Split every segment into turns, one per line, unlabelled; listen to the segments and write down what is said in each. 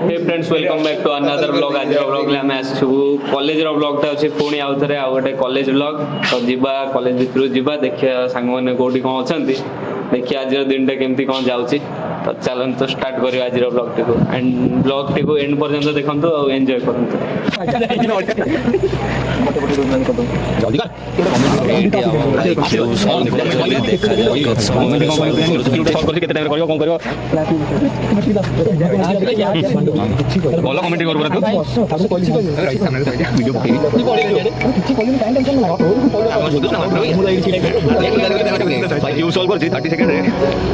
Hey friends welcome back to another blog आज blog ले हमें आसछु कॉलेज रो ब्लॉग ता अछि पुणी आउ थरे आ गोटे कॉलेज ब्लॉग तो जिबा कॉलेज भितर जिबा देखिया संग माने कोठी कोन अछंती देखिया आज दिन टा केमती कोन जाउची तो चलन तो स्टार्ट करियो आज रो ब्लॉग टिको एंड ब्लॉग टिको एंड पर्यंत देखंतु और एन्जॉय करंतु
जल्दी कर केते टाइम करियो कोन करियो बोलो कमेंट कर बरा तू वीडियो भाई यू सॉल्व कर 30 सेकंड रे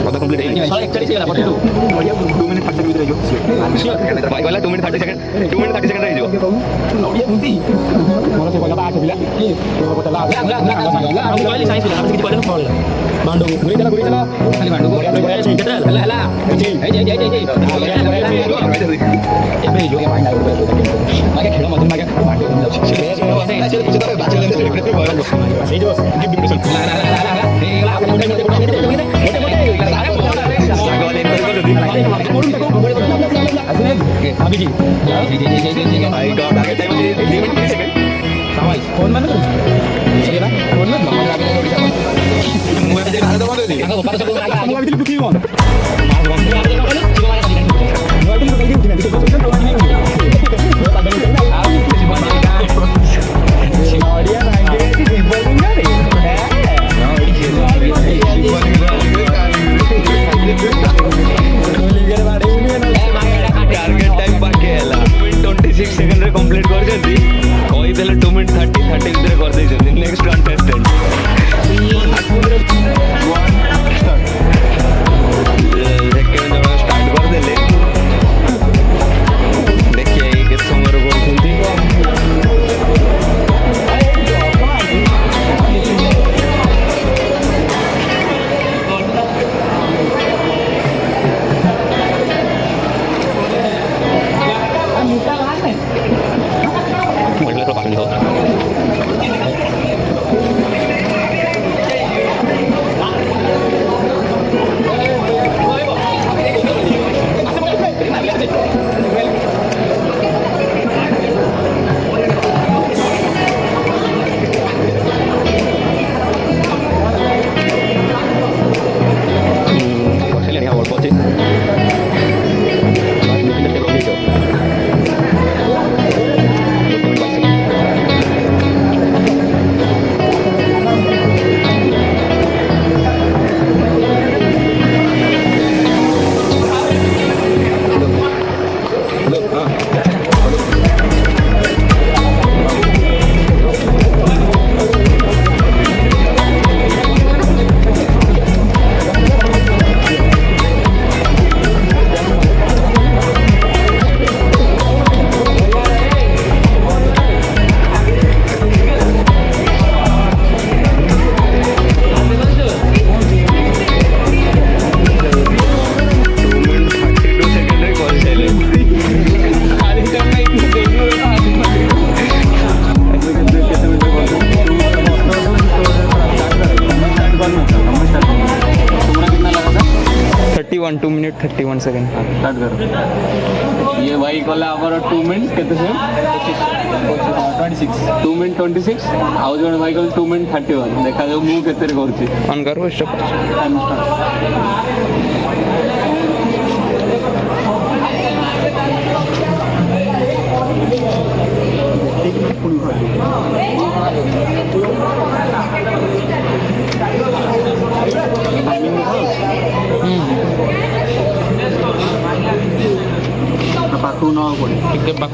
कत कंप्लीट है 2 मिनट 30 सेकंड रहियो भाई वाला 2 मिनट 30 सेकंड 2 मिनट 30 सेकंड रहियो नडिया मुंती मोर से कहला आछबिला की बताला हम कहली साइंस ला हम किछ कहले फोन मांडो गुरी चला खाली मांडो केते हला हला ए एबे जो के माइंड मागे खेळ मधून मागे मांडो ए जो गिव डिप्रेशन ला अभी जी भाई का आगे टाइम लिमिट 30 सेकंड सावाई फोन में ठीक है ना फोन में मोबाइल दे आधा दबा दे आगे ऊपर से मोबाइल दिल कुछ ही कौन टारगेट टाइम बाकी है 26 सेकंड रे कंप्लीट कर जल्दी कोई देले 2 मिनट 30 भीतर कर दे जल्दी नेक्स्ट कंटेस्टेंट सेकंड स्टार्ट कर देले देखिए ये किस समय रे बोलथुंती मतलब तो पानी हो वन 2 मिनट 31 सेकंड स्टार्ट करो ये भाई कहला हमर 2 मिनट केते से 26 2 मिनट 26 आउ जण भाई कहल 2 मिनट 31 देखा जाऊ मु केते रे करछि ऑन करो स्टॉप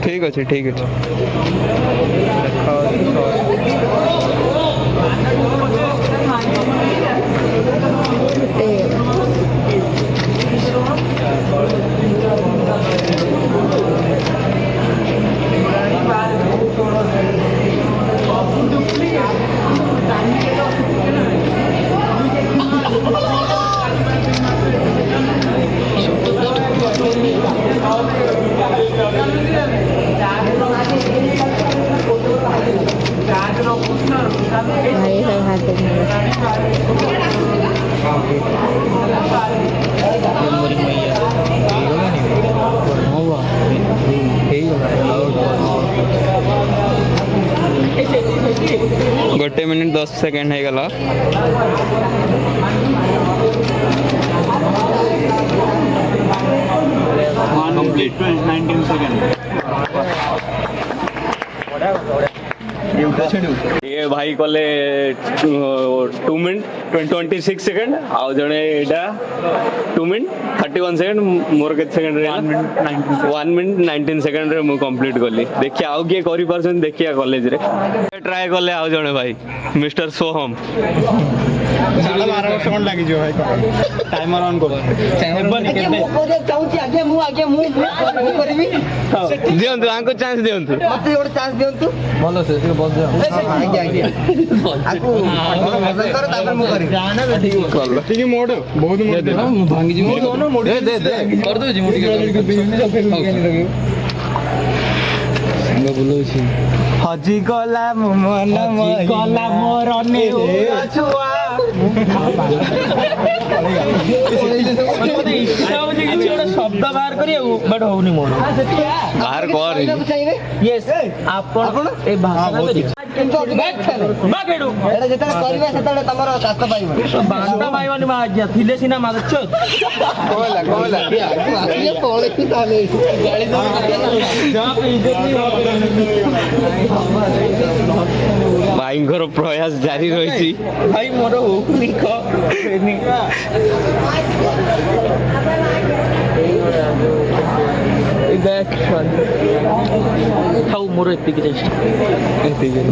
ठीक अच्छे ठीक अच्छे
भाई सब हाथ में
मिनिट 10 सेकेंड हो गला
कंप्लीट 19 सेकंड
ये भाई कले 2 मिनट 26 सेकेंड आउ जने एटा 2 मिनट 31 सेकेंड मोर के सेकेंड रे 1 मिनट 19 सेकेंड रे मु कंप्लीट करली देखिए आउ के करि परछन देखिए कॉलेज रे ट्राई करले आउ जने भाई मिस्टर सोहम
12 वर्ष कोन लागि जो भाई टाइमर ऑन कर
करबी
दियंतु आंको चांस दियंतु
मते एगो चांस दियंतु
भलो से बस जा
आगे आगे आकु मजा कर तापर मु करी
ठीक है मोड़ बहुत मोड़ दे भांगी जी मोड़ दोनों मोड़ दे कर दो जी मोड़ के बोलो छी
हजी गला मन गला मोर ने छुआ
शब्द बाहर करिए बट होनी मोर
बाहर कर
यस आपण ए भाषा
किंतु बैक
बागेडू
एटा जेता करबा सेता तमरो कास्त पाइबो
बांटा माइवानी मा आज्ञा थिले सिना मादछ
कोला ये पळे की ताले गाड़ी
जहां पे इज्जत नहीं
भाईଙ୍କର प्रयास जारी रही
भाई मोर हो लिख थाउ मोर एतिक चेष्टा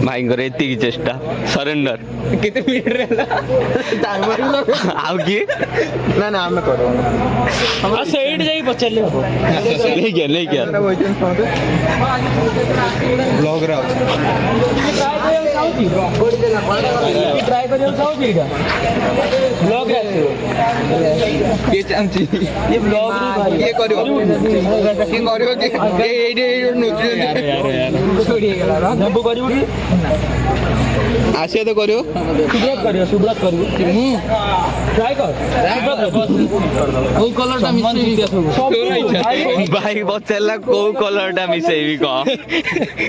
भाईଙ୍କର ଏତିକି ଚେଷ୍ଟା ସରେଣ୍ଡର
कितने मिनट रहला टाइमर
ଆଉ କିଏ
ना ना हम करो
आ सेड जाई पचले हो
ନେଇକିଆ
ब्लॉग रा
ट्राई करियो चाहूची एटा ब्लॉग रे
के चांची
ये ब्लॉग रे भाई
ये करियो के एडी नोच
जब करियो कि
आसे तो करियो
सुब्रत करियो ट्राई कर ओ कलर टा मिसेई
ଭାଇ ପଚାରିଲା କୋଉ କଲର ଟା ମିଶେଇବି କହ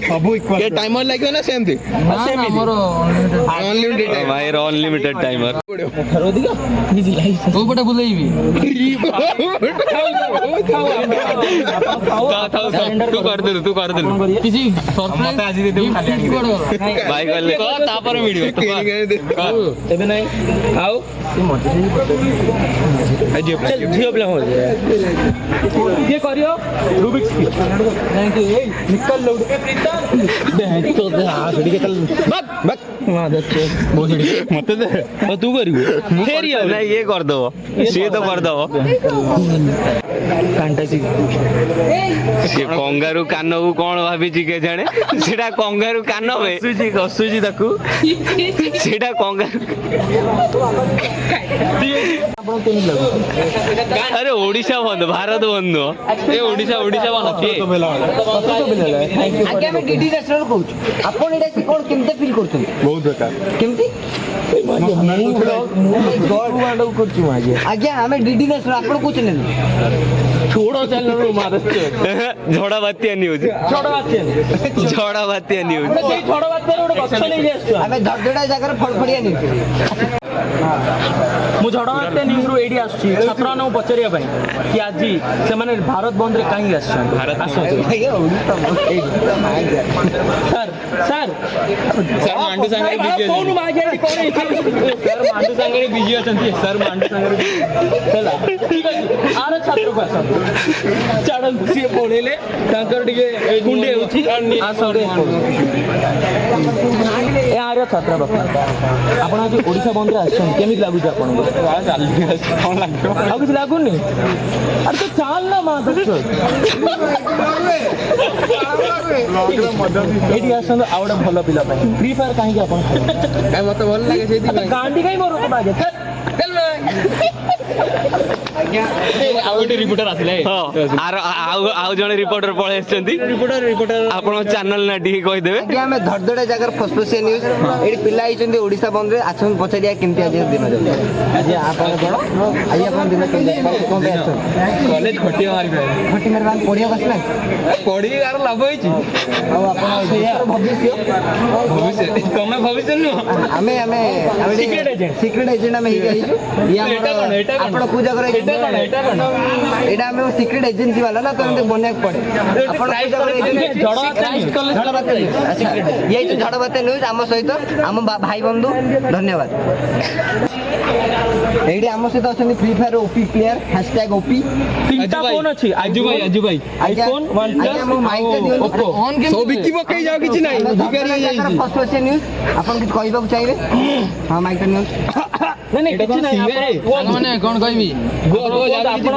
सब इक्वल के टाइमर लागो ना सेम थी अनलिमिटेड टाइम
ଭାଇ ଅନଲିମିଟେଡ ଟାଇମର
रोदिका निजी लाइफ ओ बटा बुलेइबी
ତୁ କରିଦେଲୁ
किसी सरप्राइज आज दे दे खाली
ଭାଇ କହିଲେ ତାପରେ ମିଳିବ
एबे नहीं आओ चल झियो प्ले हो जाए ये करियो रूबिक्स की थैंक यू ए निकल लो दे तो दे आ छड़ी के चल बक हां दे बोझड़ी मत दे तू करियो फेर ये
ନାଇଁ ଇଏ କରିଦବ ସିଏ ତ କରିଦବ
फैंटेसी
ସିଏ କଙ୍ଗାରୁ କାନକୁ କଣ ଭାବିଛି କେଜାଣେ ସେଟା କଙ୍ଗାରୁ କାନ ବେ
କସୁଜି ତାକୁ
ସେଟା କଙ୍ଗାରୁ
ଆପଣ କେମିତି ଲାଗୁଛି
ଆରେ ଓଡ଼ିଶା ବନ୍ଧୁ ଭାରତ ବନ୍ଧୁ ଏ ଓଡ଼ିଶା ବନ୍ଧୁ କିଏ
आगे हम डीडी नेशनल कोच आपण एटा से कोन केमते फील करथुन
बहुत बेकार
केमती आगे हमें डीडी नेशनल आपण कोच ने
छोड़ो चैनल मारछ
ଝଡ଼ା ବାତ୍ୟା ନ୍ୟୁଜ୍
छोड़ो बात
ଝଡ଼ା ବାତ୍ୟା ନ୍ୟୁଜ୍
ସେଇ ଛୋଟ ବାଚ୍ଚାର ଗୋଟେ ଗଛ ନେଇ ଆସିଛୁ
हमें धड़धड़ा जगह फड़फड़िया नहीं
ମୁଁ ଝଡ଼ ବାତ୍ୟା ନ୍ୟୁଜ୍ରୁ ଏଇଠି ଆସୁଛି ଛାତ୍ରମାନଙ୍କୁ ପଚାରିବା ପାଇଁ କି ଆଜି ସେମାନେ ଭାରତ ବନ୍ଦରେ କାହିଁକି ଆସିଛନ୍ତି ଆସନ୍ତୁ ସାର୍ ସାର୍
सर मांडू सांगरे बिजी
କହୁନୁ ମାଗିଆ କ'ଣ
सर मांडू सांगरे बिजी अछंती सर मांडू सांगरे
ହେଲା ଠିକ ଅଛି ଆର ଛାତ୍ରକୁ ଆସନ୍ତୁ ଛାଡ଼ନ୍ତୁ ସିଏ ପଢ଼େଇଲେ ତାଙ୍କର ଟିକେ କୁଣ୍ଡି ହେଉଛି ଆସନ୍ତୁ ଏ ଆର ଛାତ୍ର ବାପା ଆପଣ ଆଜି ଓଡ଼ିଶା ବନ୍ଦରେ ଆସିଛନ୍ତି କେମିତି ଲାଗୁଛି ଆପଣଙ୍କୁ
कौन लागो
ଆଉ କିଛି ଲାଗୁନି ଆରେ ତ ଚାଲ ନା ମା ଏଇଠି ଆସନ୍ତୁ ଆଉ ଗୋଟେ ଭଲ ପିଲା ପାଇଁ ଫ୍ରି ଫାୟାର କାହିଁକି ଆପଣ
मत भल लागे सेति
ଗାଣ୍ଡି କାହିଁ ମୋର ଆଗେ ଆଉ ଗୋଟେ ରିପୋର୍ଟର ଆସିଲେ
ଆଉ ଜଣେ ରିପୋର୍ଟର ପଳେଇ ଆସିଛନ୍ତି
ରିପୋର୍ଟର
ଆପଣଙ୍କ ଚ୍ୟାନେଲ ନା ଟିକେ କହିଦେବେ।
ଆଜ୍ଞା ଆମେ ଧଡ଼ଧଡ଼ା ଜାଗାର ଫସଫସିଆ ନ୍ୟୁଜ୍ ଏଠି ପିଲା ହେଇଛନ୍ତି ଓଡ଼ିଶା ବନ୍ଦରେ ଆସନ୍ତୁ ପଚାରିବା କେମିତି ଆଜି ଦିନ ଯାଉଛି। ଆଜି ଆପଣ କ'ଣ ଆଜି ଆପଣ ଦିନ କେମିତି କ'ଣ ପାଇଁ ଆସୁଛନ୍ତି?
କଲେଜ ଖଟିଆ ମାରିବେ
ଖଟି ମାରିବା ପଢ଼ିବାକୁ ଆସିଲା
ପଢିକି କାହାର ଲାଭ ହେଇଛି
ଆଉ ଆପଣ ଭବିଷ୍ୟ
ତମେ ଭବିଷ୍ୟତ ନୁହଁ
ଆମେ ଆମେ
Secret agent.
ସିକ୍ରେଟ୍ ଏଜେଣ୍ଟ ଆମେ ହେଇକି ଆସିଛୁ ଇଏ
ଏଇଟା କ'ଣ? ଏଇଟା କ'ଣ?
ଆପଣ କୋଉ ଜାଗାରେ
ଏଇଟା କ'ଣ? ଏଇଟା କ'ଣ?
ଏଇଟା ଆମେ ସିକ୍ରେଟ୍ ଏଜେନ୍ସି ବାଲା ନା ତ ଏମିତି ବନେଇବାକୁ ପଡ଼େ ଆପଣ କୋଉ ଜାଗାରେ ଝଡ଼ବାତ୍ୟା ନ୍ୟୁଜ୍ ଆଚ୍ଛା ଇଏ ହେଉଛି ଝଡ଼ବାତ୍ୟା ନ୍ୟୁଜ୍ ଆମ ସହିତ ଆମ ଭାଇ ବନ୍ଧୁ ଧନ୍ୟବାଦ। ଏଇଠି ଆମ ସହିତ ଅଛନ୍ତି free fire OP player hashtag OP
ତିନିଟା ଫୋନ୍ ଅଛି ଆଜୁ ଭାଇ ଆଇଫୋନ
ସବୁ ବିକି ପକେଇ ଯାଉ କିଛି ନାହିଁ
ଫସଫସିଆ ନ୍ୟୁଜ୍ ଆପଣ କିଛି କହିବାକୁ ଚାହିଁବେ? ହଁ ମାଇକ୍ଟା ନିଅନ୍ତୁ।
ନାଇଁ କିଛି ନାହିଁ
ମାନେ କ'ଣ କହିବି
ଗୋଟେ ର୍ୟାପ୍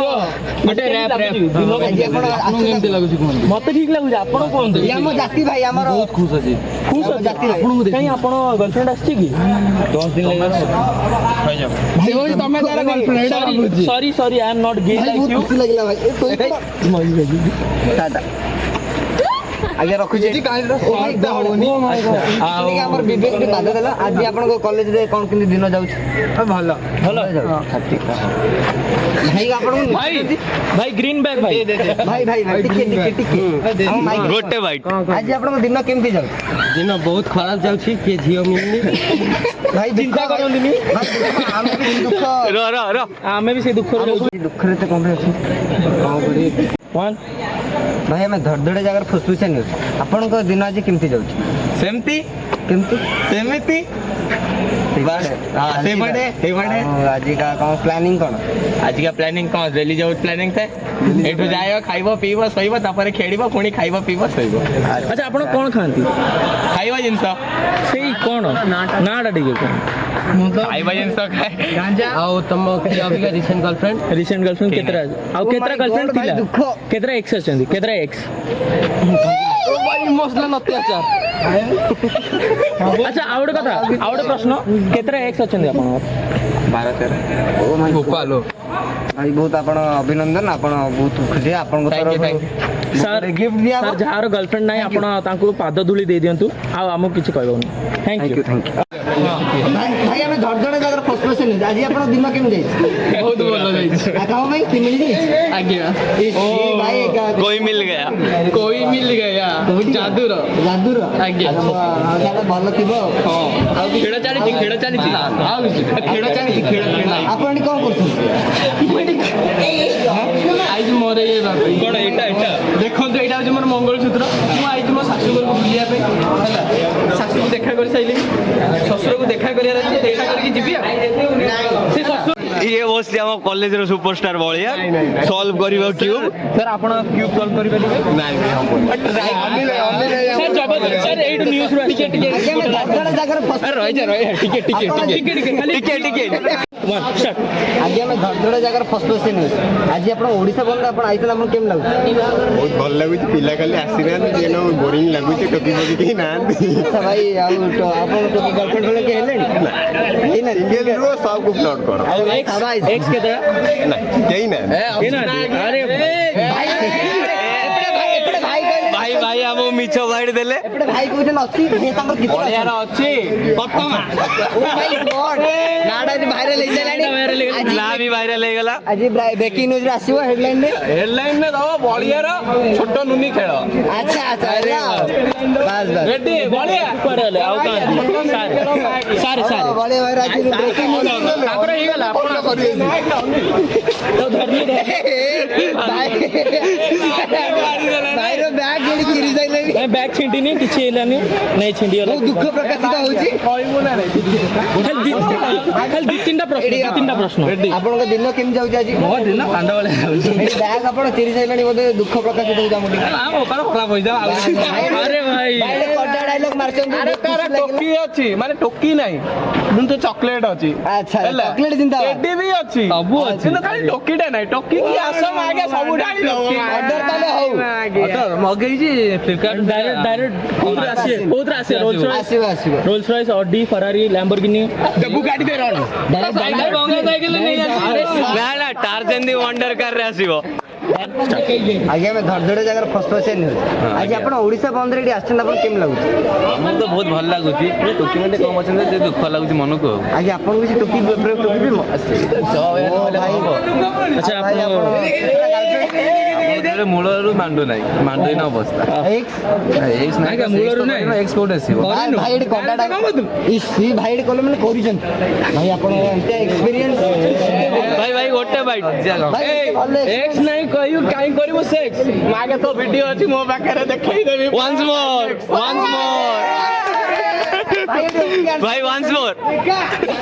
ଆଜି ଆପଣ
କେମିତି ଲାଗୁଛି କୁହନ୍ତୁ?
ମତେ ଠିକ ଲାଗୁଛି ଆପଣ କୁହନ୍ତୁ
ଇଏ ଆମ ଜାତି ଭାଇ ଆମର
ବହୁତ ଖୁସି ଅଛି।
ଖୁସି ଅଛି
ଜାତି ଭାଇ
କାଇଁ ଆପଣ ଗର୍ଲଫ୍ରେଣ୍ଡ ଆସିଛି କି 10 ଦିନ
ସେ ହଉଛି ତମେ ତାର girlfriend, ଏଇଟା ଭାବୁଛି।
ସରି ଆଇ ଏମ୍ ନଟ୍ गे
ଭାଇ
ଲାଇକ୍
ବହୁତ
ୟୁ
ଖୁସି ଲାଗିଲା ଭାଇ ଏ ଶୋଇପଡ଼। ଟାଟା ଆଜ୍ଞା ରଖୁଛି ଆମର ବିବେକ ବାଧା ଦେଲା। ଆଜି ଆପଣଙ୍କ କଲେଜରେ କ'ଣ କେମିତି ଦିନ ଯାଉଛି?
ଭଲ
ଭାଇ ଆପଣଙ୍କୁ
ଭାଇ ଗ୍ରୀନ ବ୍ୟାଗ ଭାଇ
ଭାଇ ଭାଇ ଭାଇ ଟିକେ ଆମ ମାଇକ୍
ଗୋଟେ ବାଇଟ୍
ଆଜି ଆପଣଙ୍କ ଦିନ କେମିତି ଯାଉଛି?
ଦିନ ବହୁତ ଖରାପ ଯାଉଛି କିଏ ଝିଅ ମିଳୁନି
ଭାଇ ଚିନ୍ତା କରନ୍ତୁନି ଆମେ ବି ଦୁଃଖ
ର
ଆମେ ବି ସେଇ ଦୁଃଖରେ ଯାଉଛୁ
ଦୁଃଖରେ ତ କ'ଣ ଅଛି କ'ଣ କରିବି ଭାଇ ଆମେ ଧଡ଼ଧଡ଼ା ଜାଗାରେ ଫୁସଫୁସିଆ ନ୍ୟୁଜ୍ ଆପଣଙ୍କ ଦିନ ଆଜି କେମିତି ଯାଉଛି?
ସେମିତି
କେମିତି
ସେମିତି
ଆଜିକା କ'ଣ ପ୍ଲାନିଂ କ'ଣ?
ଆଜିକା ପ୍ଲାନିଂ କ'ଣ ଡେଲି ଯୋଉ ପ୍ଲାନିଂ ଥାଏ ଏଠୁ ଯାଅ ଖାଇବ ପିଇବ ଶୋଇବ ତାପରେ ଖେଳିବ ପୁଣି ଖାଇବ ପିଇବ ଶୋଇବ। ଆଚ୍ଛା ଆପଣ କ'ଣ ଖାଆନ୍ତି? ଖାଇବା ଜିନିଷ ସେଇ କ'ଣ ନାଟା ଟିକେ ଖାଇବା ଜିନିଷ ଖାଏ
ଆଉ ତମ ଅବିକା ରିସେଣ୍ଟ ଗର୍ଲଫ୍ରେଣ୍ଡ
କେତେଟା ଆଉ କେତେଟା ଗର୍ଲଫ୍ରେଣ୍ଡ ଥିଲା
ଦୁଃଖ
କେତେଟା ଏକ୍ସ ଅଛନ୍ତି କେତେଟା ଏକ୍ସ
ଇମୋସନାଲ ଅତ୍ୟାଚାର
ଆଚ୍ଛା ଆଉ ଗୋଟେ କଥା ଆଉ ଗୋଟେ ପ୍ରଶ୍ନ କେତେଟା ଏକ୍ସ ଅଛନ୍ତି ଆପଣଙ୍କର?
12-13
ଗୋପାଲୋ
ଭାଇ ବହୁତ ଆପଣ ଅଭିନନ୍ଦନ ଆପଣ ବହୁତ ଖୁସି ଆପଣଙ୍କ
ସାର୍
ଗିଫ୍ଟ ଦିଆ
ସାର୍ ଯାହାର ଗର୍ଲଫ୍ରେଣ୍ଡ ନାହିଁ ଆପଣ ତାଙ୍କୁ ପାଦ ଧୂଳି ଦେଇ ଦିଅନ୍ତୁ ଆଉ ଆମକୁ କିଛି କହିବନି ଥ୍ୟାଙ୍କ ୟୁ
ଭାଇ ଆମେ ଧଡ଼ଧଡ଼ା ଜାଗାରେ ଫସଫସିଆ ନ୍ୟୁଜ୍ ଆଜି ଆପଣଙ୍କ ଦିନ କେମିତି ଯାଇଛି?
ବହୁତ ଭଲ ଯାଇଛି
କାମ ପାଇଁ ମିଳିଯାଇଛି
ଆଜ୍ଞା
ଭାଇ
कोई मिल गया
କୋଇ ମିଲ ଗୟା ଯାଦୁର
ଆଜ୍ଞା ଭଲ ଥିବ
ଆଉ ଖେଳ ଚାଲିଛି
ଖେଳ ଚାଲିଛି
ଆପଣ ଏଠି କ'ଣ କରୁଛନ୍ତି?
ଆଇଛି ମୋର ଇଏ
କ'ଣ ଏଇଟା
ଦେଖନ୍ତୁ ଏଇଟା ହଉଛି ମୋର ମଙ୍ଗଳସୂତ୍ର ମୁଁ ଆଇଛି ମୋ ଶାଶୁ ଘରକୁ ବୁଲିବା ପାଇଁ ହେଲା ଶାଶୁକୁ ଦେଖା କରିସାରିଲିଣି ଶ୍ୱଶୁରକୁ ଦେଖା କରିବାର ଅଛି ଦେଖା କରିକି ଯିବି ଆଉ ସେ ଶ୍ୱଶୁର
ये मोस्टली हम कॉलेज रो सुपरस्टार बळिया सॉल्व करिवो क्यूब
ସାର୍ ଆପଣ କ୍ୟୁବ୍ ସଲ୍ଭ କରିପାରିବେ ସାର୍ ଜବରଦସ୍ତ ସାର୍ ଏଇଠୁ ନ୍ୟୁଜ୍ରୁ ଟିକେ ଟିକେ
ଆଜି ଆମେ ଧଡ଼ଧଡ଼ା ଜାଗାରେ ଆଜି ଆମେ ଧଡ଼ଧଡ଼ା ଜାଗାରେ ଫସଫସିଆ ନ୍ୟୁଜ୍ ଆଜି ଆପଣ ଓଡ଼ିଶା ବନ୍ଦରେ ଆପଣ ଆଇଥିଲେ ଆପଣ କେମିତି ଲାଗୁଛି?
ବହୁତ ଭଲ ଲାଗୁଛି ପିଲା ଖାଲି ଆସିନାହାନ୍ତି ଯେନ ବୋରିଂ ଲାଗୁଛି ଟୋପି ଫୋପି କେହି ନାହାନ୍ତି
ଆଚ୍ଛା ଭାଇ ଆଉ ଆପଣ ଟୋକି ଗର୍ଲଫ୍ରେଣ୍ଡ ବେଳେ କେହି ହେଲେଣି?
ସିଙ୍ଗଲରୁ ସବୁକୁ ପ୍ଲଟ୍ କର
ଏକ୍ସ କେତେଟା
କେହି ନାହାନ୍ତି
ଆରେ
ଭାଇ ଏପଟେ ଭାଇ କହିଲେ
भाई भाई हम मिछ बाइट देले
ଏପଟେ ଭାଇ କହୁଛନ୍ତି ଅଛି ସେ ତାଙ୍କର କିଛି
ବଳିଆର ଅଛି ପ୍ରଥମା
ନାଟା ଆଜି ଭାଇରାଲ ହେଇସାରିଲାଣି
ना भी वायरल हो गला
ଆଜି ବ୍ରେକିଂ ନ୍ୟୁଜ୍ରେ ଆସିବ ହେଡଲାଇନରେ
ହେଡଲାଇନରେ ଦବ ବଳିଆର ଛୋଟ ନୁନି ଖେଳ
ଆଚ୍ଛା ହେଲା ବାସ୍ ବାସ୍
ରେଡି ବଳିଆ କୁଆଡେ ଗଲେ ଆଉ କାଁ ସାର୍
ବଳିଆ ଭାଇର ଆଜି ବ୍ରେକିଂ ନ୍ୟୁଜ୍
ତାଙ୍କର ହେଇଗଲା ଆପଣ
ଭାଇର ବ୍ୟାଗ୍ କିଣି ଚିରି ସାରିଲେଣି
ବ୍ୟାଗ୍ ଛିଣ୍ଡିନି କିଛି ହେଲାନି ନାଇଁ ଛିଣ୍ଡିଗଲା
ବହୁତ ଦୁଃଖ ପ୍ରକାଶିତ ହଉଛି
ଖାଲି ଦି ତିନିଟା ପ୍ରଶ୍ନ
ଆପଣଙ୍କ ଦିନ କେମିତି ଯାଉଛି ଆଜି?
ମୋ ଦିନ କାନ୍ଦ ଭଳିଆ ଯାଉଛି
ବ୍ୟାଗ୍ ଆପଣ ଚିରି ସାରିଲେଣି ବୋଧେ ଦୁଃଖ ପ୍ରକାଶିତ ହଉଛି ଆମ ଟିକେ
ଖରାପ ହେଇଯାଉ ଆରେ ଭାଇ
କଡାଡା ଡାଇଲଗ ମାରୁଛନ୍ତି
ଆରେ ତାର ଟୋକି ଅଛି ମାନେ ଟୋକି ନାହିଁ କିନ୍ତୁ ଚକୋଲେଟ ଅଛି
ଆଚ୍ଛା
ହେଲା
ଚକଲେଟ ଜିନ୍ଦାବାଦ
ଟେଡି ବି ଅଛି
ସବୁ ଅଛି।
କିନ୍ତୁ ଖାଲି ଟୋକିଟା ନାହିଁ ଟୋକି କି ଆସ ମାଗେ ସବୁ
ଅର୍ଡର ତାହେଲେ ହଉ
ମଗେଇଛି ଫ୍ଲିପକାର୍ଟ ଡାଇରେକ୍ଟ କୋଉଥିରେ ଆସିବେ
ଆସିବ ଆସିବ
ରୋଲ୍ସ ରଏସ୍ ଅଡି ଫରାରୀ ଲ୍ୟାମ୍ବରଗିନି
ଦେବୁ ଗାଡି ଦେ ରଣ
ନା ନା ଟାର୍ଜନ ଦି ୱଣ୍ଡର କାରରେ ଆସିବ।
ଆଜ୍ଞା ଆମେ ଧଡ଼ଧଡ଼ ଜାଗାରେ ଫସ ଫସିଆ ନ୍ୟୁଜ୍ ଆଜି ଆପଣ ଓଡ଼ିଶା ବନ୍ଦରେ ଏଠି ଆସିଛନ୍ତି ଆପଣ କେମିତି ଲାଗୁଛି
ଆମକୁ ତ ବହୁତ ଭଲ ଲାଗୁଛି ଟୋକିମାନେ ଟିକେ କମ୍ ଅଛନ୍ତି ଯେ ଦୁଃଖ ଲାଗୁଛି ମନକୁ ଆଉ
ଆଜ୍ଞା ଆପଣଙ୍କୁ କିଛି ଟୋକି ଟୋକି ବି
ଆଚ୍ଛା
ଭାଇ
ଆପଣ
ଆମର ମୂଳରୁ ମାଣ୍ଡୁ ନାହିଁ ମାଣ୍ଡୁହୀନ ଅବସ୍ଥା ଏକ୍ସ ନାହିଁ
ମୂଳରୁ ନାହିଁ।
ଏକ୍ସ କୋଉଠି ଆସିବ
ଭାଇ ଏଠି କଣ୍ଟାଟା ଭାଇ ଏଠି କଲେ ମାନେ କରୁଛନ୍ତି ଭାଇ ଆପଣ ଏମିତିଆ ଏକ୍ସପିରିଏନ୍ସ
ଭାଇ ଭାଇ ଗୋଟେ ବାଇଟ୍
ଏକ୍ସ ନାହିଁ କହିବୁ କାହିଁ କରିବୁ ସେକ୍ସ
ମାଗେ ତ ଭିଡିଓ ଅଛି ମୋ ପାଖରେ ଦେଖେଇଦେବି
once more ଭାଇ once more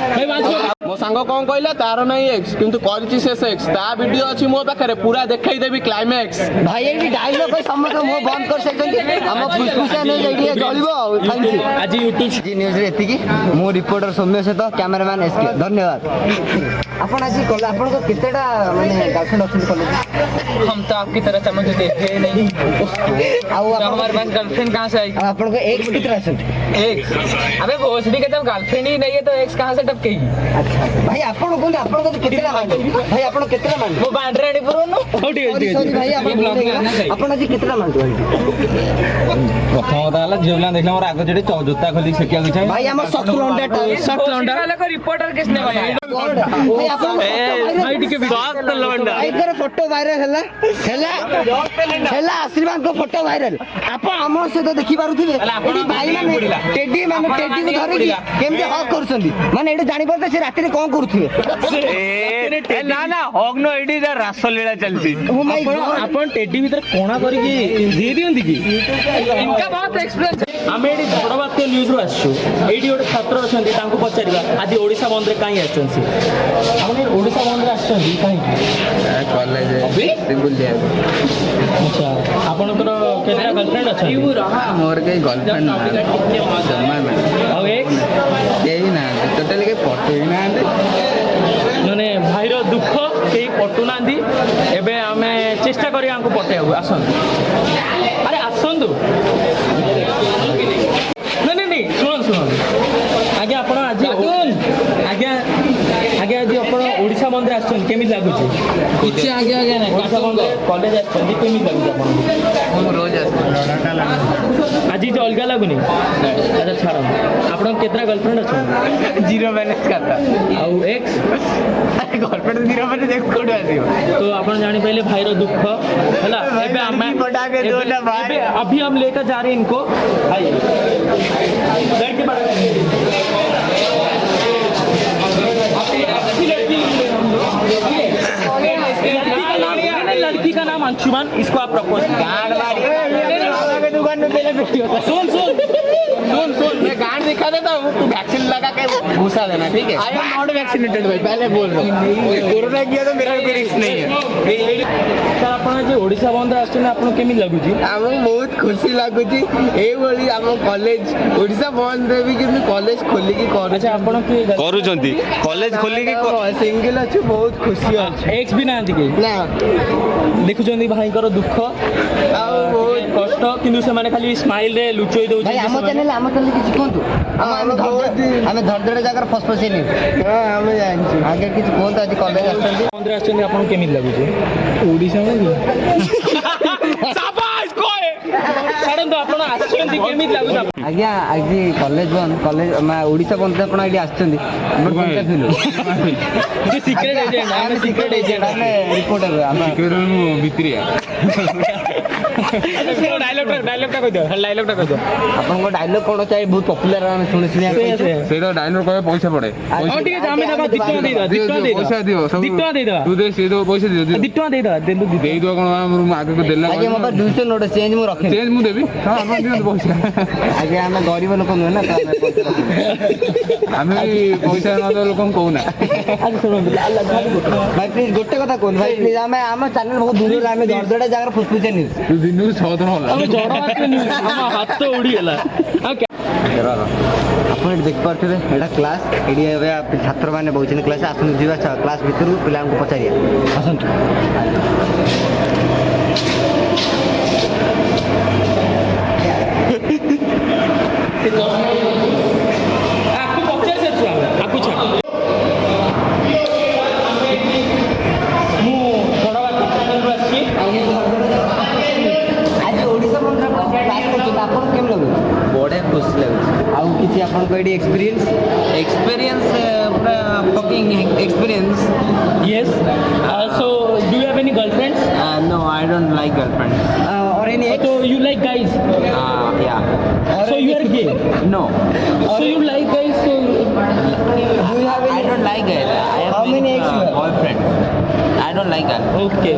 ମୋ ସାଙ୍ଗ କଣ କହିଲା ତାର ନାହିଁ ଏକ୍ସ କିନ୍ତୁ କରିଛି ସେ ସେକ୍ସ ତା ଭିଡିଓ ଅଛି ମୋ ପାଖରେ ପୁରା ଦେଖେଇଦେବି କ୍ଲାଇମ୍ୟାକ୍ସ
ଭାଇ ଏଠି ଡାଇଲଗ ପାଇଁ ସମସ୍ତେ ମୁହଁ ବନ୍ଦ କରିସାରିଛନ୍ତି ଆମ ଫୁସଫୁସିଆ ନ୍ୟୁଜ୍ ଏଠି ଜଳିବ ଆଉ ଥ୍ୟାଙ୍କ ୟୁ
ଆଜି ୟୁଟ୍ୟୁବ
ଆଜି ନ୍ୟୁଜ୍ରେ ଏତିକି ମୁଁ ରିପୋର୍ଟର ସୌମ୍ୟ ସହିତ କ୍ୟାମେରାମ୍ୟାନ୍ ଏସ୍କେ ଧନ୍ୟବାଦ ଆପଣ ଆଜି କଲେ ଆପଣଙ୍କ କେତେଟା ମାନେ ଗାର୍ଲଫ୍ରେଣ୍ଡ ଅଛନ୍ତି କଲେଜ
हम तो आपकी तरह चमक देखे नहीं
ଆଉ
तो हमारे पास गर्लफ्रेंड कहाँ से आई
ଆଉ ଆପଣଙ୍କ ଏକ୍ସ କେତେଟା ଅଛନ୍ତି
एक अबे भोसड़ी के जब गर्लफ्रेंड ही नहीं है तो एक्स कहाँ से टपकेगी
ଆଚ୍ଛା ଭାଇ ଆପଣ କୁହନ୍ତୁ ଆପଣଙ୍କ କେତେଟା ମାଣ୍ଡୁ ଭାଇ ଆପଣ କେତେଟା ମାଣ୍ଡୁ
वो बांड्रे रेडी पर नो
ସରି ଭାଇ ଆପଣ ଭୁଲ ହେଇଗଲା। ଆପଣ ଆଜି କେତେଟା ମାଣ୍ଡୁ ଭାଇ
प्रथम କଥା ହେଲା ଝିଅ ପିଲା ଦେଖିଲା ମୋର ଆଗ ଯେଠି ଜୋତା ଖୋଲି ଶିଖିବାକୁ ଚାହେଁ
ଭାଇ ଆମର ସତୁ ଲଣ୍ଡା
सख्त लौंडा वाला को रिपोर्टर किसने बनाया
ଭାଇ ଆପଣ
भाई टिके
ସख्त ଲଣ୍ଡା
ଭାଇଙ୍କର ଫଟୋ ଭାଇରାଲ ହେଲା ହେଲା ହେଲା ଆଶୀର୍ବାଦଙ୍କ ଫଟୋ ଭାଇରାଲ ଆପଣ ଆମ ସହିତ ଦେଖିପାରୁଥିବେ ଏଠି ଭାଇମାନେ ଟେଡିକୁ ଧରିକି କେମିତି ହକ୍ କରୁଛନ୍ତି ମାନେ ଏଠି ଜାଣିପାରୁଥିବେ ସେ ରାତିରେ କଣ କରୁଥିବେ
ନା ନା ହଗ୍ନ ଏଇଠି ରାସଲୀଳା ଚାଲିଛି
Oh my God.
ଆପଣ ଟେଡି ଭିତରେ କଣା କରିକି ଦେଇ ଦିଅନ୍ତି କି ଇନକା ବହୁତ ଏକ୍ସପିରିଏନ୍ସ ଆମେ ଏଠି ବଡ଼ବାତ୍ୟା ନ୍ୟୁଜ୍ରୁ ଆସିଛୁ ଏଇଠି ଗୋଟେ ଛାତ୍ର ଅଛନ୍ତି ତାଙ୍କୁ ପଚାରିବା ଆଜି ଓଡ଼ିଶା ବନ୍ଦରେ କାହିଁ ଆସିଛନ୍ତି ଆପଣ ଏଇ ଓଡ଼ିଶା ବନ୍ଦରେ ଆସିଛନ୍ତି କାହିଁକି
କଲେଜ ବୁଲିବାକୁ
ଆଚ୍ଛା ଆପଣଙ୍କର କେତେଟା ଗର୍ଲଫ୍ରେଣ୍ଡ ଅଛନ୍ତି
ମୋର କେହି ଗର୍ଲଫ୍ରେଣ୍ଡ ନାହାନ୍ତି ଜମା ନାହିଁ
ଆଉ ଏକ୍ସ
କେହି ନାହାନ୍ତି ଟୋଟାଲି କେହି ପଠେଇ ନାହାନ୍ତି
ମାନେ ଭାଇର ଦୁଃଖ କେହି ପଟୁନାହାନ୍ତି ଏବେ ଆମେ ଚେଷ୍ଟା କରିବା ଆଙ୍କୁ ପଠେଇବାକୁ ଆସନ୍ତୁ ଆରେ ଆସନ୍ତୁ ନାଇଁ ନାଇଁ ଶୁଣନ୍ତୁ ଆଜ୍ଞା ଆପଣ ଆଜି ଆଜ୍ଞା ଆଜ୍ଞା ଆଜି ଆପଣ ଓଡ଼ିଶା ବନ୍ଦରେ ଆସିଛନ୍ତି କେମିତି ଲାଗୁଛି କିଛି ଆଜ୍ଞା ଆଜ୍ଞା ନାହିଁ ଓଡ଼ିଶା ବନ୍ଦ କଲେଜ ଆସିଛନ୍ତି କେମିତି ଲାଗୁଛି ଆପଣଙ୍କୁ
ମୁଁ ରୋଜ ଆସେ
ଆଜି କିଛି ଅଲଗା ଲାଗୁନି ଆଚ୍ଛା ଛାଡ଼ନ୍ତୁ ଆପଣଙ୍କ କେତେଟା ଗର୍ଲଫ୍ରେଣ୍ଡ ଅଛନ୍ତି
ଜିରୋ ବ୍ୟାଲେନ୍ସ ଖାତା
ଆଉ X
girlfriend zero balance X କୋଉଠୁ ଆସିବ
तो अपन जानी पहले भाई रो दुख है एबे हमें एबे अभी हम लेकर जा रहे हैं इनको भाई लड़के लड़की का नाम अंशुमान इसको आप प्रपोज सुन सुन
सुन सुन मैं गांड दिखा देता हूँ तू वैक्सीन लगा के घुसा देना ठीक है आई एम नॉट वैक्सीनेटेड भाई पहले बोल रहा हूँ कोरोना किया तो मेरा कोई रिस्क नहीं है
सर आप ओडिशा बंद आसुन आपन केमिति लागुची
ଆମକୁ ବହୁତ ଖୁସି ଲାଗୁଛି ଏଇଭଳି ଆମ କଲେଜ ଓଡ଼ିଶା ବନ୍ଦରେ ବି କିନ୍ତୁ କଲେଜ ଖୋଲିକି
अच्छा ଆପଣ କି
କରୁଛନ୍ତି କଲେଜ ଖୋଲିକି
ସିଙ୍ଗଲ ଅଛୁ ବହୁତ ଖୁସି ଅଛି
एक्स भी नांती के
ନା
ଦେଖୁଛନ୍ତି ଭାଇଙ୍କର ଦୁଃଖ ଆଉ ବହୁତ କଷ୍ଟ କିନ୍ତୁ ସେମାନେ ଖାଲି ସ୍ମାଇଲ ରେ ଲୁଚେଇ
ଭାଇ
ଦଉଛନ୍ତି
ଆମ ଚ୍ୟାନେଲ କିଛି କୁହନ୍ତୁ ଆମେ ଧଡ଼ଧଡ଼ ଜାଗାରେ ଫସ ଫସେଇନି
ହଁ ଆମେ ଜାଣିଛୁ
ଆଗେ କିଛି କୁହନ୍ତୁ ଆଜି କଲେଜ ଆସିଛନ୍ତି
ମନ୍ଦିର ଆସିଛନ୍ତି ଆପଣଙ୍କୁ କେମିତି ଲାଗୁଛି ଓଡ଼ିଶା ଛାଡ଼ନ୍ତୁ ଆପଣ ଆସିଛନ୍ତି କେମିତି ଲାଗୁଛି
ଆଜ୍ଞା ଆଜି କଲେଜ ବନ୍ଦ କଲେଜ ଓଡ଼ିଶା ବନ୍ଦ ଆପଣ ଏଠି ଆସିଛନ୍ତି
ସିକ୍ରେଟ ଏଜେଣ୍ଟ ଆମେ ସିକ୍ରେଟ ଏଜେଣ୍ଟ
ଆମେ ରିପୋର୍ଟର ଆମେ
ଭିତରିଆ
ଡାଇଲଗଟା କହିଦିଅ ଡାଇଲଗଟା କହିଦିଅ
ଆପଣଙ୍କ ଡାଇଲଗ କ'ଣ ଚାहे ବହୁତ ପପୁଲାର ଆମେ ଶୁଣି
ସେଇଟା ଡାଇଲର କହିବା ପଇସା ପଡେ
ହଁ ଠିକ ଅଛି ଆମେ ଦେବା 2 ଟଙ୍କା ଦେଇଦେବା 2 ଟଙ୍କା ଦେଇଦେବା
ପଇସା ଦିଅ ସବୁ
2 ଟଙ୍କା ଦେଇଦେବା
ତୁ ଦେ ସେ ଦବ ପଇସା ଦିଅ
2 ଟଙ୍କା ଦେଇଦେବା ଦେଲୁ
ଦେଇଦବ କଣ ମୁଁ ଆଗକୁ ଦେଲା
ଆଜ୍ଞା ମୋ ପାଖରେ 200 ନୋଟ ଚେଞ୍ଜ ମୁଁ ରଖିନି
ଚେଞ୍ଜ ମୁଁ ଦେବି ହଁ ଆପଣ ଦିଅନ୍ତୁ ପଇସା
ଆଜ୍ଞା ଆମେ ଗରିବ ଲୋକ ନୁହେଁ ନା ତ ଆମେ ପଇସା ରଖିନୁ।
ଆମେ ବି ପଇସା ନ ଦେବା ଲୋକଙ୍କୁ କହୁନା
ଆଜି ଶୁଣନ୍ତୁ ଭାଇ ପ୍ଲିଜ ଗୋଟେ କଥା କୁହନ୍ତୁ ଭାଇ ପ୍ଲିଜ ଆମେ ଆମ ଚ୍ୟାନେଲ ବହୁତ ଦୂରରେ ଆମେ ଧଡ଼ଧଡ଼ା ଜାଗାରେ ଫୁସଫୁସିଆ ନ୍ୟୁଜ୍
ତୁ ଦିନକୁ
ଆମେ ଜଡ଼ ବାଟରେ ଆମ ହାତ ଉଡ଼ିଗଲା ଆଉ
ଆପଣ ଏଠି ଦେଖିପାରୁଥିବେ ଏଇଟା କ୍ଲାସ୍ ଏଠି ଏବେ ଛାତ୍ରମାନେ ବସିଛନ୍ତି କ୍ଲାସ୍ ଆସନ୍ତୁ ଯିବା କ୍ଲାସ୍ ଭିତରକୁ ପିଲାଙ୍କୁ ପଚାରିବା ଆସନ୍ତୁ
ଆକୁ ପଚାରି ସାରିଛୁ ଆମେ ଆକୁ ଛାଡ଼ ମୁଁ ବଡ଼ବାଟ ଆସିଛି
ଆଜି ଓଡ଼ିଶା ମନ୍ଦିର କ୍ଲାସ୍ କରୁଛନ୍ତି ଆପଣ କେମିତି ଲାଗୁଛି
ବଢ଼ିଆ ଖୁସି ଲାଗୁଛି
ଆଉ କିଛି ଆପଣଙ୍କ ଏଠି ଏକ୍ସପିରିଏନ୍ସ
ଏକ୍ସପିରିଏନ୍ସ ପୁରା fucking experience
Yes. So, do you have any girlfriends?
No I don't like girlfriend
और any
So you like guys?
या
So you are gay?
No
So you like guys? So
I don't like girl I
How many ex you have?
Boyfriend I don't like girl
okay.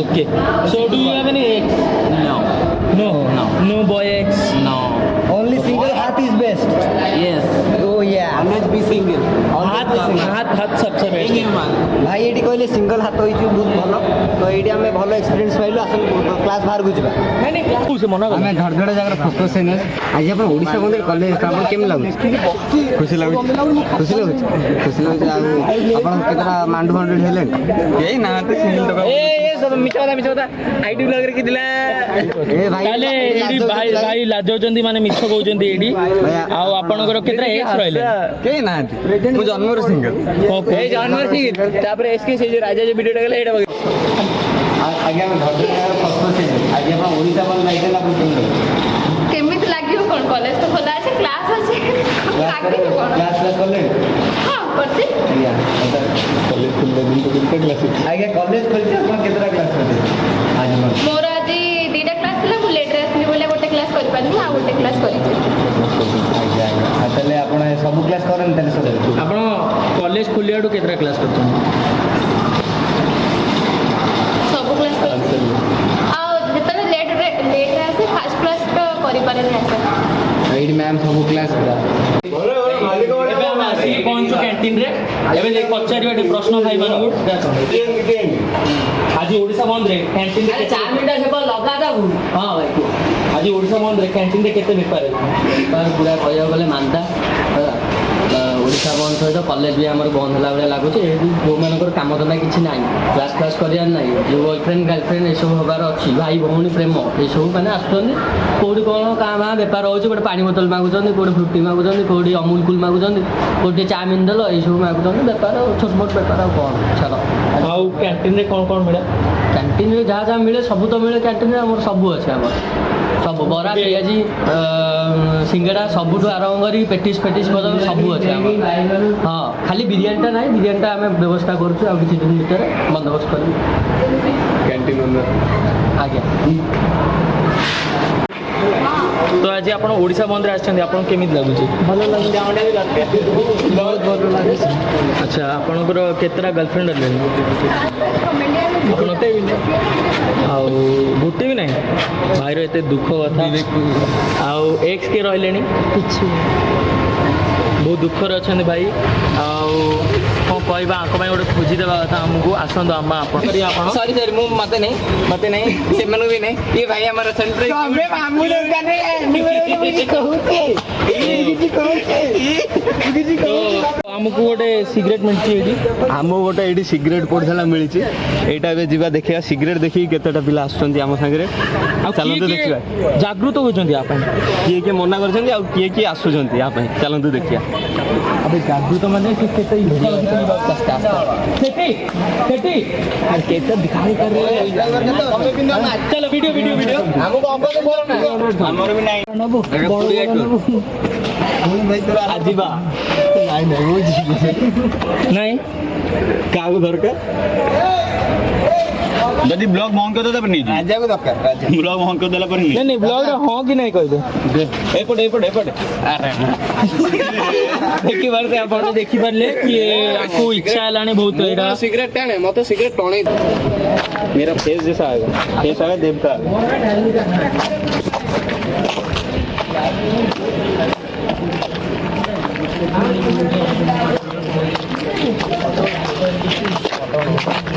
Okay. So do you have any ex?
No
No.
No.
No boy ex.
No
only single हाथ is best
yes
ओ या
always be single
हाथ सबसे best.
भाई ଏଠି କହିଲେ single ହାତ ହେଇଛୁ ବହୁତ ଭଲ ତ ଏଇଠି ଆମେ ଭଲ ଏକ୍ସପିରିଏନ୍ସ ପାଇଲୁ ଆସନ୍ତୁ କ୍ଲାସ୍ ବାହାରକୁ ଯିବା
ନାଇଁ କ୍ଲାସ୍ ସେ ମନା
ଆମେ ଝଡ଼ଝଡ଼ ଜାଗାରେ ଫଟୋ ସେନ୍ ଆଜି ଆପଣ ଓଡ଼ିଶା ମନ୍ଦିର କଲେଜ ଆପଣ କେମିତି ଲାଗୁଛି ଖୁସି ଲାଗୁଛି ଖୁସି ଲାଗୁଛି ଖୁସି ଲାଗୁଛି ଆଉ ଆପଣ କେତେଟା ମାଣ୍ଡୁ ଫାଣ୍ଡୁ ହେଲେଣି
କେହି ନାହାନ୍ତି ସିଙ୍ଗଲ ଟୋକା
ଏ ସବୁ ମିଛ କଥା ଆଇଟି ବ୍ଲଗରେ କି ଥିଲା
ଏ ଭାଇ
ତାହେଲେ ଏଇଠି ଭାଇ ଲାଜଉଛନ୍ତି ମାନେ ମିଛ କହୁଛନ୍ତି ଏଇଠି ଆଉ ଆପଣଙ୍କର କେତେଟା ଏକ୍ସ ରହିଲେ
କେହି ନାହାନ୍ତି ମୁଁ ଜନ୍ମରୁ ସିଙ୍ଗଲ
ଏଇ ଜାନୁଆରୀ ସିଂ ତାପରେ ଏସକେ ସେ ଯୋଉ ରାଜା ଯୋଉ ଭିଡ଼ିଓଟା ଗଲା ଏଇଟା
ଆଜ୍ଞା ଆମେ ଝଡ଼ଝଡ଼ ଜାଗାରେ ଫଟୋ ସେନ୍ ଆଜି ଆପଣ ଓଡ଼ିଶା ମନ୍ଦିର ଯାଇଥିଲେ ଆପଣ କେମିତି ଲାଗୁଛି
କେମିତି ଲାଗିବ କ'ଣ କଲେଜ ତ ଖୋଲା ଅଛି କ୍ଲାସ୍ ଅଛି ଲାଗିବ କ'ଣ
କ୍ଲାସ୍ କଲେଣି
ହଁ କରିଛି
ଆଜ୍ଞା
କଲେଜ ଖୋଲିଲା ଦିନଠୁ କେତେ କ୍ଲାସ୍ ଅଛି
ଆଜ୍ଞା କଲେଜ ଖୋଲିଛି ଆପଣ କେତେଟା କ୍ଲାସ୍ କରିଛନ୍ତି ଆଜି ମୋର
ମୋର ଆଜି ଦୁଇଟା କ୍ଲାସ୍ ଥିଲା ମୁଁ ଲେଟ୍ରେ ଆସିଲି ବୋଲି ଗୋଟେ କ୍ଲାସ୍ କରିପାରିଲି ଆଉ ଗୋଟେ କ୍ଲାସ୍ କରିଛି
ଆଜ୍ଞା ଆଜ୍ଞା ଆଉ ତାହେଲେ ଆପଣ ସବୁ କ୍ଲାସ୍ କରନ୍ତି ତାହେଲେ ସବୁ
ଆପଣ କଲେଜ ଖୋଲିବାଠୁ କେତେଟା କ୍ଲାସ୍ କରୁଛନ୍ତି
ସବୁ କ୍ଲାସ୍ କରିଛି ଆଉ ଯେତେବେଳେ ଲେଟ୍ରେ ଆସେ ଫାର୍ଷ୍ଟ କ୍ଲାସ୍ ତ କରିପାରେନି ଆସେ
ଏଇଠି ମ୍ୟାମ୍ ସବୁ କ୍ଲାସ୍ ପୁରା
ଏବେ ଆମେ ଆସିକି ପହଞ୍ଚୁ କ୍ୟାଣ୍ଟିନ୍ରେ ଏବେ ଯାଇ ପଚାରିବା ଏଠି ପ୍ରଶ୍ନ ଭାଇମାନଙ୍କୁ ଆଜି ଓଡ଼ିଶା ବନ୍ଦରେ କ୍ୟାଣ୍ଟିନ୍ରେ ହଁ ଭାଇ କୁହ। ଆଜି ଓଡ଼ିଶା ବନ୍ଦରେ କ୍ୟାଣ୍ଟିନ୍ରେ କେତେ ବେପାର
ବେପାର ପୁରା କହିବାକୁ ଗଲେ ମାନ୍ଦା ହେଲା ଓଡ଼ିଶା ବନ୍ଦ ସହିତ କଲେଜ ବି ଆମର ବନ୍ଦ ହେଲା ଭଳିଆ ଲାଗୁଛି ଏଠି ଯେଉଁମାନଙ୍କର କାମଧନ୍ଦା କିଛି ନାହିଁ କ୍ଲାସ୍ ଫ୍ଲାସ୍ କରିବାର ନାହିଁ ଯେଉଁ ବୟଫ୍ରେଣ୍ଡ ଗାର୍ଲଫ୍ରେଣ୍ଡ ଏସବୁ ହେବାର ଅଛି ଭାଇ ଭଉଣୀ ପ୍ରେମ ଏସବୁ ମାନେ ଆସୁଛନ୍ତି କେଉଁଠି କ'ଣ କାଁ ଭାଁ ବେପାର ହେଉଛି ଗୋଟେ ପାଣି ବୋତଲ ମାଗୁଛନ୍ତି କେଉଁଠି ଫ୍ରୁଟି ମାଗୁଛନ୍ତି କେଉଁଠି ଅମୁଲ କୁଲ ମାଗୁଛନ୍ତି କେଉଁଠି ଚାଉମିନ ଦେଲ ଏଇସବୁ ମାଗୁଛନ୍ତି ବେପାର ଛୋଟ ମୋଟ ବେପାର ଆଉ କ'ଣ ଛାଡ଼
ଆଉ କ୍ୟାଣ୍ଟିନ୍ରେ କ'ଣ କ'ଣ ମିଳେ
କ୍ୟାଣ୍ଟିନ୍ରେ ଯାହା ଯାହା ମିଳେ ସବୁ ତ ମିଳେ କ୍ୟାଣ୍ଟିନ୍ରେ ଆମର ସବୁ ଅଛି ଆମର ସବୁ ବରା ପିଆଜି ସିଙ୍ଗଡ଼ା ସବୁଠୁ ଆରମ୍ଭ କରି ପେଟିସ୍ ପର୍ଯ୍ୟନ୍ତ ସବୁ ଅଛି ଆମର ହଁ ଖାଲି ବିରିୟାନୀଟା ନାହିଁ ବିରିୟାନୀଟା ଆମେ ବ୍ୟବସ୍ଥା କରୁଛୁ ଆଉ କିଛି ଦିନ ଭିତରେ ବନ୍ଦୋବସ୍ତ କରିବୁ
କ୍ୟାଣ୍ଟିନ୍ ଓନର
ଆଜ୍ଞା
ତ ଆଜି ଆପଣ ଓଡ଼ିଶା ବନ୍ଦରେ ଆସିଛନ୍ତି ଆପଣଙ୍କୁ କେମିତି ଲାଗୁଛି
ଭଲ ଲାଗୁଛି ବହୁତ ଭଲ ଲାଗୁଛି
ଆଚ୍ଛା ଆପଣଙ୍କର କେତେଟା ଗାର୍ଲଫ୍ରେଣ୍ଡ ହେଲେଣି ଆପଣ ଆଉ ଗୋଟେ ବି ନାହିଁ ଭାଇର ଏତେ ଦୁଃଖ କଥା ଆଉ ଏକ୍ସ କିଏ ରହିଲେଣି
କିଛି
ବହୁତ ଦୁଃଖରେ ଅଛନ୍ତି ଭାଇ ଆଉ କ'ଣ କହିବା ଆଙ୍କ ପାଇଁ ଗୋଟେ ଖୋଜିଦେବା କଥା ଆମକୁ ଆସନ୍ତୁ ଆପଣ କରିବା ଆପଣ
ସରି ମୁଁ ମୋତେ ନାହିଁ ସେମାନଙ୍କୁ ବି ନାହିଁ ଇଏ ଭାଇ ଆମର ଅଛନ୍ତି
ଆମକୁ ଗୋଟେ ସିଗାରେଟ୍ ମିଳିଛି ଏଇଠି
ଆମକୁ ଗୋଟେ ଏଇଠି ସିଗାରେଟ୍ ପଡ଼ିଥିଲା ମିଳିଛି ଏଇଟା ଏବେ ଯିବା ଦେଖିବା ସିଗାରେଟ୍ ଦେଖିକି କେତେଟା ପିଲା ଆସୁଛନ୍ତି ଆମ ସାଙ୍ଗରେ
ଆଉ
ଚାଲନ୍ତୁ ଦେଖିବା
ଜାଗୃତ ହେଉଛନ୍ତି ୟା ପାଇଁ
କିଏ କିଏ ମନା କରିଛନ୍ତି ଆଉ କିଏ କିଏ ଆସୁଛନ୍ତି ୟା ପାଇଁ ଚାଲନ୍ତୁ ଦେଖିବା
अबे जागृत माने कि केते सेठी सेठी और केते दिखाई कर रहे हैं चलो वीडियो हमको अबे बोल ना
ଆମର ବି ନାହିଁ
आजीबा नहीं
କାହାକୁ ଦରକାର ଯଦି ବ୍ଲଗ ବନ୍ଦ କରିଦେଲା ପରେ ନେଇଯିବି
ରାଜାକୁ ଦରକାର ରାଜା
ବ୍ଲଗ ବନ୍ଦ କରିଦେଲା ପରେ
नहीं नहीं ब्लॉग रे हां कि नहीं कहबे
ଏପଟେ
देखि बारते आपण देखि परले कि आपको इच्छा हलाने बहुत एटा
सिगरेट टाणे मते सिगरेट टणे
मेरा फेस जैसा आएगा फेस आएगा देवता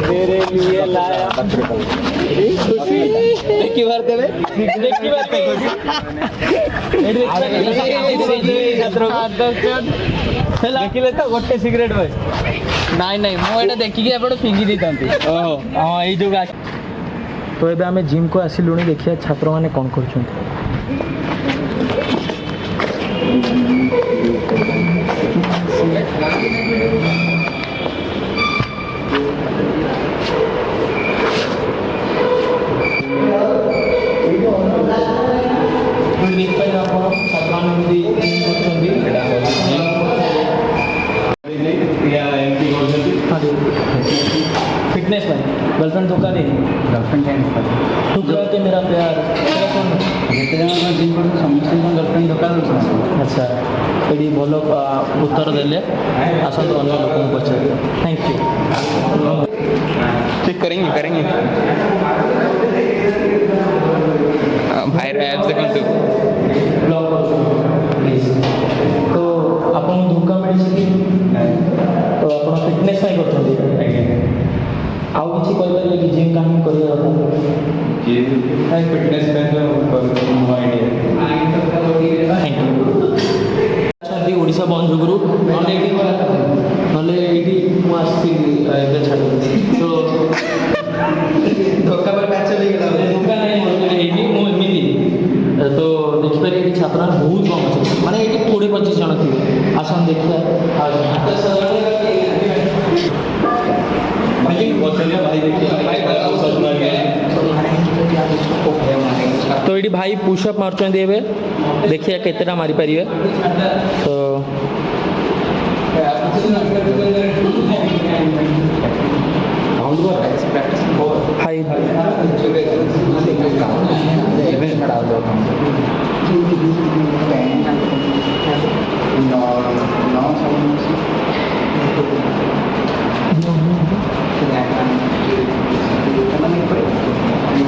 तेरे लिए लाया खुशी देखि बारते ଦେଖିଲେ ତ ଗୋଟେ ସିଗାରେଟ୍ ଭାଇ
ନାଇଁ ନାଇଁ ମୁଁ ଏଇଟା ଦେଖିକି ଏପଟେ ଫିଙ୍ଗି ଦେଇଥାନ୍ତି
ଓହୋ ହଁ ଏଇ ଯୋଉ ତ ଏବେ ଆମେ ଜିମ୍କୁ ଆସିଲୁଣି ଦେଖିବା ଛାତ୍ରମାନେ କ'ଣ କରୁଛନ୍ତି फिटनेस में गर्लफ्रेंड धोखा दे धोखा के मेरा प्यार तेरा कौन
गर्लफ्रेंड धोखा
अच्छा ये भल उत्तर देले आसतु अन्य लोक पचार थैंक यू
ठीक करेंगे करेंगे भाई ऐप्स देखो
तो आप धोखा मिली तो आप फिटनेस आउ किसी कहीपर कि जिम काम करवा
फिटनेस
थैंक यू अच्छा ओडिशा बंद जुगुरु नले ये छाड़ी तो
धोखा पर पैच चली गला
धोखा नहीं मुझे तो देखिपारे ये छात्र बहुत कम अच्छे माने ये 20-25 जन थे आसन देखिए तो ये भाई पुशअप मार्चन देवे देखिए केतेटा मारी पारिबे तो हाई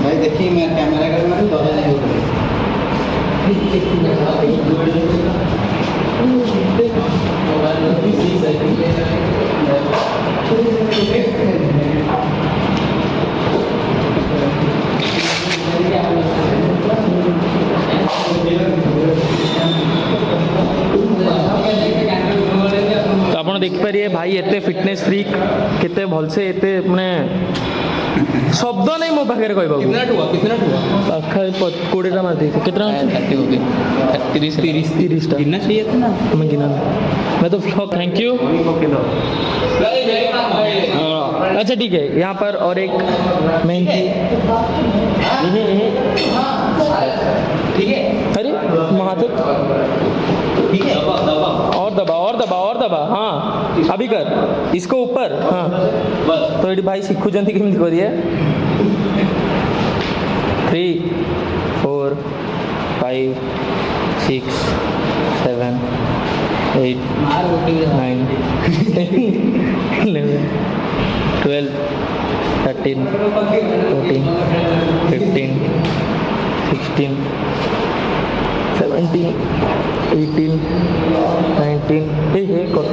भाई देखिए मैं कैमरा कर मैं तो नहीं
तो आप देखिपारे भाई एते फिटनेस फ्रीक केते भलसे एते माने शब्द नहीं मो पाखे कह पाखा 20टा मार दी कितना 30 गिनना चाहिए था ना मैं गिना मैं तो फ्लॉग थैंक यू अच्छा ठीक है यहाँ पर और एक मेहंदी
ठीक है
अरे महादेव
ठीक है
और दबा हाँ अभी कर इसको ऊपर हाँ तो ये भाई शिखुंट केमती करिए 3 4 5 6 7 8 9 10 11 12 13 14 15 16 17 18 19 hey कर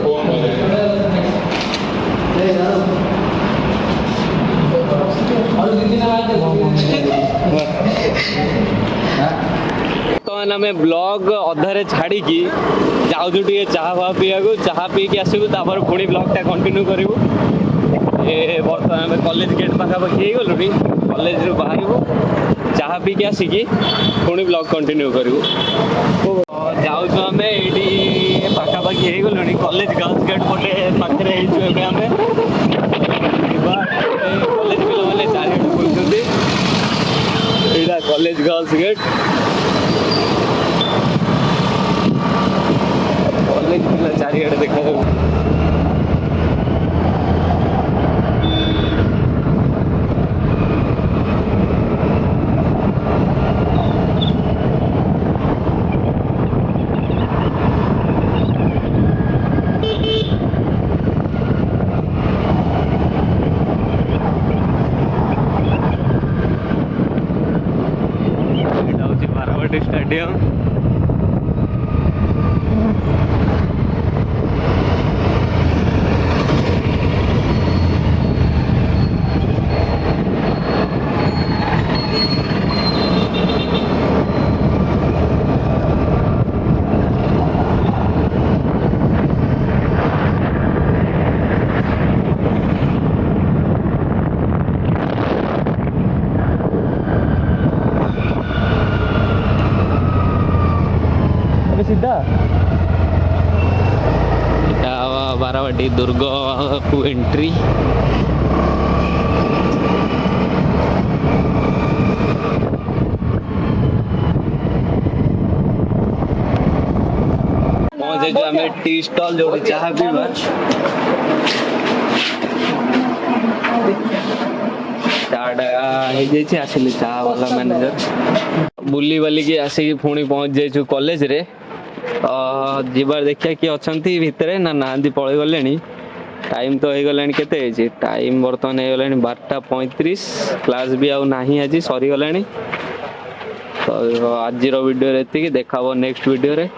तो आम ब्लॉग अधारे छाड़ी जाऊँ टे चाहा पीवा चाहा पी आसबू तापर पुणी ब्लॉगटा कंटिन्यू करूँ बर्तमान आम कॉलेज गेट पाखापाखि हो गलुनी कॉलेज बाहर चाहा पी आसिकी पुणी ब्लॉग कंटिन्यू करूँ जाऊँ आम ये पाखापाखि हो गलुनी कॉलेज गर्ल्स गेट पटे पाखे आम कॉलेज पिला मैंने चारिट बुलूँ यहाँ कॉलेज गर्ल्स गेट कॉलेज पिला चारिटे देखा बारावाटी स्टेडियम
सीधा
बारावाटी दुर्ग को एंट्री। पहुंचे जो हमें टी स्टॉल जो चाह पीवा चाटा आसिले चाह वाला मैनेजर बुली बालिकी आसिक पुणी पहुंच जाइछु कॉलेज रे। जीवार देखिया कि अछंती भितरे ना नांदी पळै गलेनी। टाइम तो हो गलानी केते हेछि टाइम वर्तमान हो गलानी 12:35 क्लास भी आउ नाही आज सरी गलानी। तो आज वीडियो रे एतिकी देखाबो नेक्स्ट वीडियो रे।